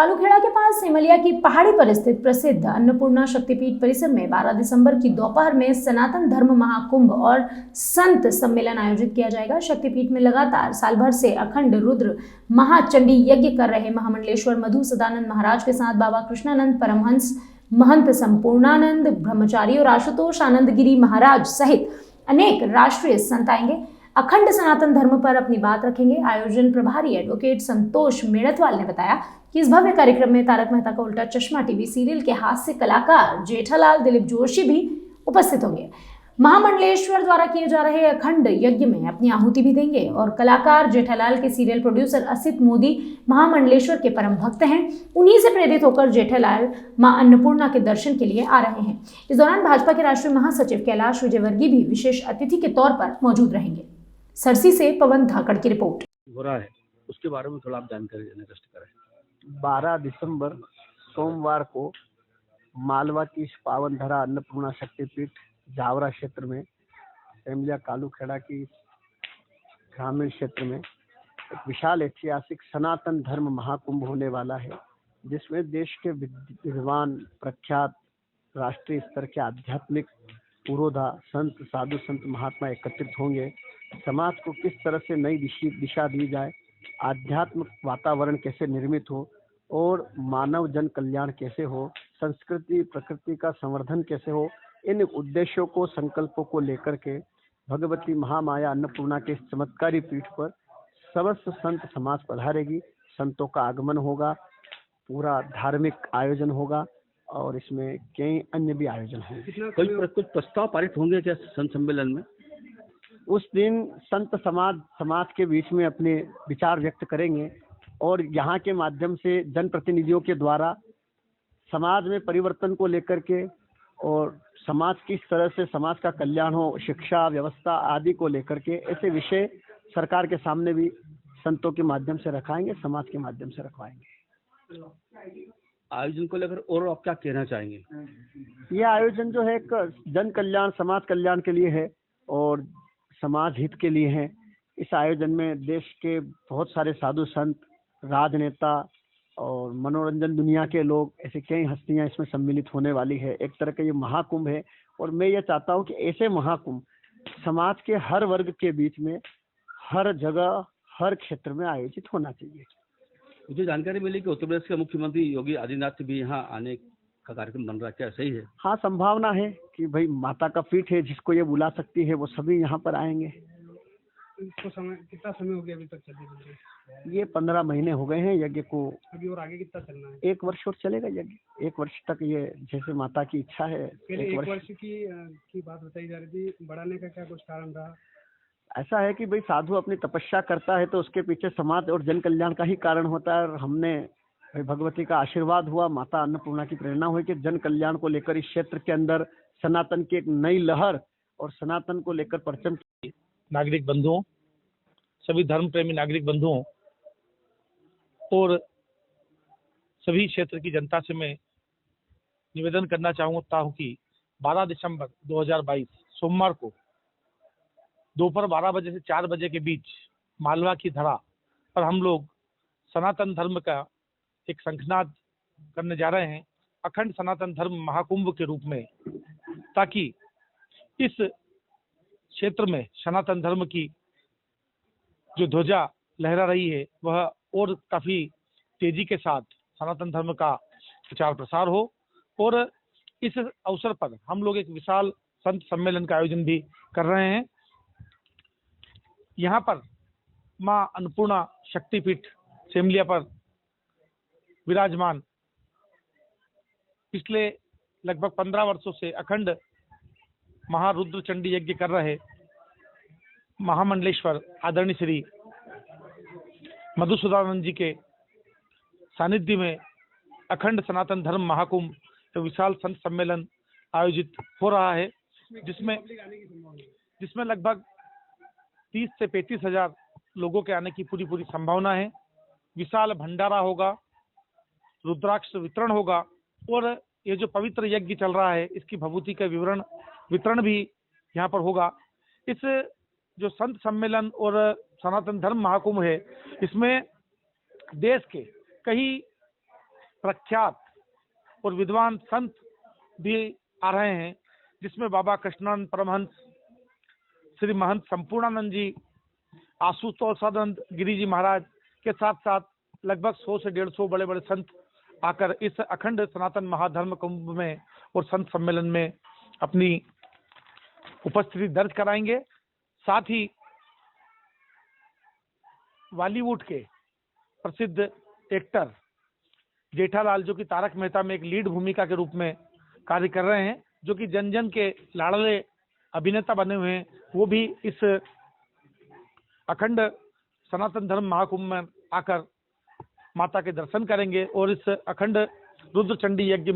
कालूखेड़ा के पास सिमलिया की पहाड़ी पर स्थित प्रसिद्ध अन्नपूर्णा शक्तिपीठ परिसर में 12 दिसंबर की दोपहर में सनातन धर्म महाकुंभ और संत सम्मेलन आयोजित किया जाएगा। शक्तिपीठ में लगातार साल भर से अखंड रुद्र महाचंडी यज्ञ कर रहे महामंडलेश्वर मधु सदानंद महाराज के साथ बाबा कृष्णानंद परमहंस महंत संपूर्णानंद ब्रह्मचारी और आशुतोष आनंदगिरी महाराज सहित अनेक राष्ट्रीय संत आएंगे, अखंड सनातन धर्म पर अपनी बात रखेंगे। आयोजन प्रभारी एडवोकेट संतोष मेड़तवाल ने बताया कि इस भव्य कार्यक्रम में तारक मेहता का उल्टा चश्मा टीवी सीरियल के हास्य कलाकार जेठालाल दिलीप जोशी भी उपस्थित होंगे। महामंडलेश्वर द्वारा किए जा रहे अखंड यज्ञ में अपनी आहुति भी देंगे और कलाकार जेठालाल के सीरियल प्रोड्यूसर असित मोदी महामंडलेश्वर के परम भक्त हैं। उन्हीं से प्रेरित होकर जेठालाल मां अन्नपूर्णा के दर्शन के लिए आ रहे हैं। इस दौरान भाजपा के राष्ट्रीय महासचिव कैलाश विजयवर्गीय भी विशेष अतिथि के तौर पर मौजूद रहेंगे। सरसी से पवन धाकड़ की रिपोर्ट। हो रहा है उसके बारे में थोड़ा आप जानकारी देने का कष्ट करें। 12 दिसंबर सोमवार को मालवा की इस पावन धरा अन्नपूर्णा शक्तिपीठ जावरा क्षेत्र में सिमलिया कालूखेड़ा की ग्रामीण क्षेत्र में एक विशाल ऐतिहासिक सनातन धर्म महाकुंभ होने वाला है, जिसमें देश के विद्वान प्रख्यात राष्ट्रीय स्तर के आध्यात्मिक पुरोधा संत साधु संत महात्मा एकत्रित होंगे। समाज को किस तरह से नई दिशा दी जाए, आध्यात्मिक वातावरण कैसे निर्मित हो और मानव जन कल्याण कैसे हो, संस्कृति प्रकृति का संवर्धन कैसे हो, इन उद्देश्यों को संकल्पों को लेकर के भगवती महामाया अन्नपूर्णा के चमत्कारी पीठ पर समस्त संत समाज पधारेगी। संतों का आगमन होगा, पूरा धार्मिक आयोजन होगा और इसमें कई अन्य भी आयोजन होंगे। कुछ प्रस्ताव पारित होंगे क्या संत सम्मेलन में? उस दिन संत समाज के बीच में अपने विचार व्यक्त करेंगे और यहाँ के माध्यम से जनप्रतिनिधियों के द्वारा समाज में परिवर्तन को लेकर के और समाज किस तरह से समाज का कल्याण हो, शिक्षा व्यवस्था आदि को लेकर के ऐसे विषय सरकार के सामने भी संतों के माध्यम से रखाएंगे, समाज के माध्यम से रखवाएंगे। आयोजन को लेकर और आप क्या कहना चाहेंगे? यह आयोजन जो है एक जन कल्याण समाज कल्याण के लिए है और समाज हित के लिए है। इस आयोजन में देश के बहुत सारे साधु संत, राजनेता और मनोरंजन दुनिया के लोग, ऐसे कई हस्तियां इसमें सम्मिलित होने वाली है। एक तरह का ये महाकुंभ है और मैं ये चाहता हूँ कि ऐसे महाकुंभ समाज के हर वर्ग के बीच में हर जगह हर क्षेत्र में आयोजित होना चाहिए। मुझे जानकारी मिली कि उत्तर प्रदेश के मुख्यमंत्री योगी आदित्यनाथ भी यहाँ आने का कार्यक्रम बन रहा है, क्या सही है? हाँ, संभावना है कि भाई माता का पीठ है, जिसको ये बुला सकती है वो सभी यहाँ पर आएंगे। इसको कितना समय हो गया अभी तक चलते? ये 15 महीने हो गए हैं यज्ञ को। अभी और आगे कितना चलना है? 1 वर्ष और चलेगा यज्ञ। 1 वर्ष तक ये जैसे माता की इच्छा है। पहले 1 वर्ष की बात बताई जा रही थी, बढ़ाने का क्या कुछ कारण रहा? ऐसा है कि भाई साधु अपनी तपस्या करता है तो उसके पीछे समाज और जन कल्याण का ही कारण होता है और हमने भगवती का आशीर्वाद हुआ, माता अन्नपूर्णा की प्रेरणा हुई कि जन कल्याण को लेकर इस क्षेत्र के अंदर सनातन की एक नई लहर और सनातन को लेकर परचम। नागरिक बंधुओं, सभी धर्म प्रेमी नागरिक बंधुओं और सभी क्षेत्र की जनता से मैं निवेदन करना चाहता हूं कि 12 दिसंबर 2022 सोमवार को दोपहर 12 बजे से 4 बजे के बीच मालवा की धरा पर हम लोग सनातन धर्म का एक शंखनाद करने जा रहे हैं, अखंड सनातन धर्म महाकुंभ के रूप में, ताकि इस क्षेत्र में सनातन धर्म की जो ध्वजा लहरा रही है वह और काफी तेजी के साथ सनातन धर्म का प्रचार प्रसार हो। और इस अवसर पर हम लोग एक विशाल संत सम्मेलन का आयोजन भी कर रहे हैं। यहाँ पर मां अन्नपूर्णा शक्तिपीठ सिमलिया पर विराजमान पिछले लगभग 15 वर्षों से अखंड महारुद्र चंडी यज्ञ कर रहे महामंडलेश्वर आदरणीय श्री मधुसूदनानंद जी के सानिध्य में अखंड सनातन धर्म महाकुंभ तो विशाल संत सम्मेलन आयोजित हो रहा है, जिसमें लगभग 30 से 35 हजार लोगों के आने की पूरी संभावना है। विशाल भंडारा होगा, रुद्राक्ष वितरण होगा और ये जो पवित्र यज्ञ चल रहा है इसकी भभूति का वितरण भी यहाँ पर होगा। इस जो संत सम्मेलन और सनातन धर्म महाकुंभ है, इसमें देश के कई प्रख्यात और विद्वान संत भी आ रहे हैं, जिसमें बाबा कृष्णानंद परमहंस, श्री महंत संपूर्णानंद जी, आशुतोषानंद गिरी जी महाराज के साथ साथ लगभग 100 से 150 बड़े बड़े संत आकर इस अखंड सनातन महाधर्म कुंभ में और संत सम्मेलन में अपनी उपस्थिति दर्ज कराएंगे। साथ ही बॉलीवुड के प्रसिद्ध एक्टर जेठालाल, जो कि तारक मेहता में एक लीड भूमिका के रूप में कार्य कर रहे हैं, जो कि जन जन के लाडले अभिनेता बने हुए हैं, वो भी इस अखंड सनातन धर्म महाकुंभ में आकर माता के दर्शन करेंगे और इस अखंड रुद्र चंडी यज्ञ